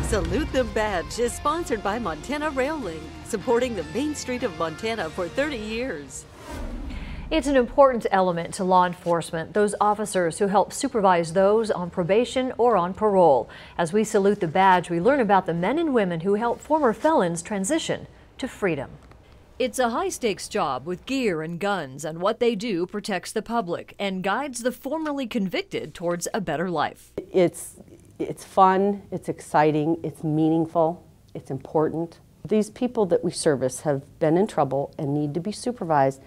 Salute the Badge is sponsored by Montana Rail Link, supporting the Main Street of Montana for 30 years. It's an important element to law enforcement, those officers who help supervise those on probation or on parole. As we salute the badge, we learn about the men and women who help former felons transition to freedom. It's a high-stakes job with gear and guns, and what they do protects the public and guides the formerly convicted towards a better life. It's fun, it's exciting, it's meaningful, it's important. These people that we service have been in trouble and need to be supervised,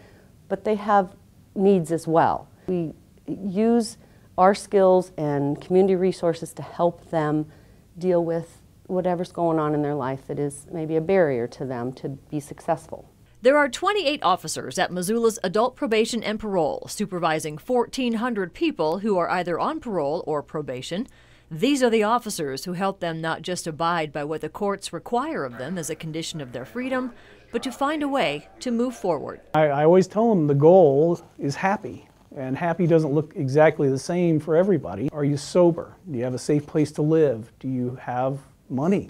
but they have needs as well. We use our skills and community resources to help them deal with whatever's going on in their life that is maybe a barrier to them to be successful. There are 28 officers at Missoula's Adult Probation and Parole, supervising 1,400 people who are either on parole or probation. These are the officers who help them not just abide by what the courts require of them as a condition of their freedom, but to find a way to move forward. I always tell them the goal is happy, and happy doesn't look exactly the same for everybody. Are you sober? Do you have a safe place to live? Do you have money?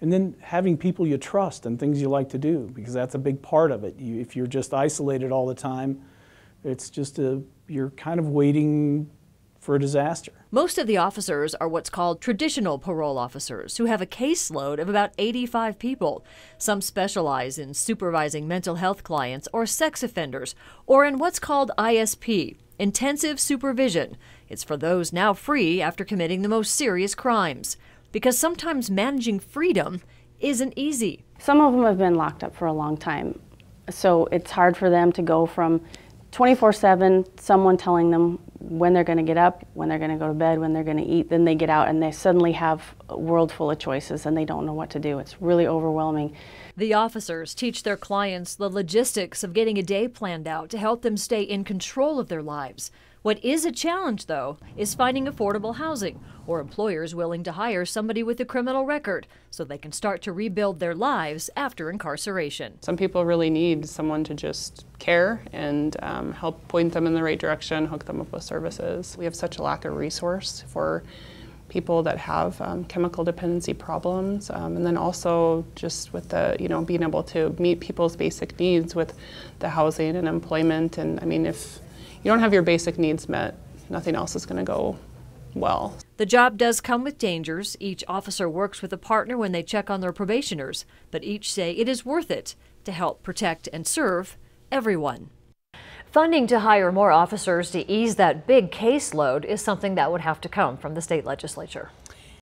And then having people you trust and things you like to do, because that's a big part of it. If you're just isolated all the time, it's just you're kind of waiting for a disaster. Most of the officers are what's called traditional parole officers, who have a caseload of about 85 people. Some specialize in supervising mental health clients or sex offenders, or in what's called ISP, intensive supervision. It's for those now free after committing the most serious crimes. Because sometimes managing freedom isn't easy. Some of them have been locked up for a long time, so it's hard for them to go from 24/7, someone telling them when they're going to get up, when they're going to go to bed, when they're going to eat, then they get out and they suddenly have a world full of choices and they don't know what to do. It's really overwhelming. The officers teach their clients the logistics of getting a day planned out to help them stay in control of their lives. What is a challenge, though, is finding affordable housing or employers willing to hire somebody with a criminal record so they can start to rebuild their lives after incarceration. Some people really need someone to just care and help point them in the right direction, hook them up with services. We have such a lack of resource for people that have chemical dependency problems, and then also just with the, being able to meet people's basic needs with the housing and employment. And I mean, if you don't have your basic needs met, nothing else is going to go well. The job does come with dangers. Each officer works with a partner when they check on their probationers, but each say it is worth it to help protect and serve everyone. Funding to hire more officers to ease that big caseload is something that would have to come from the state legislature.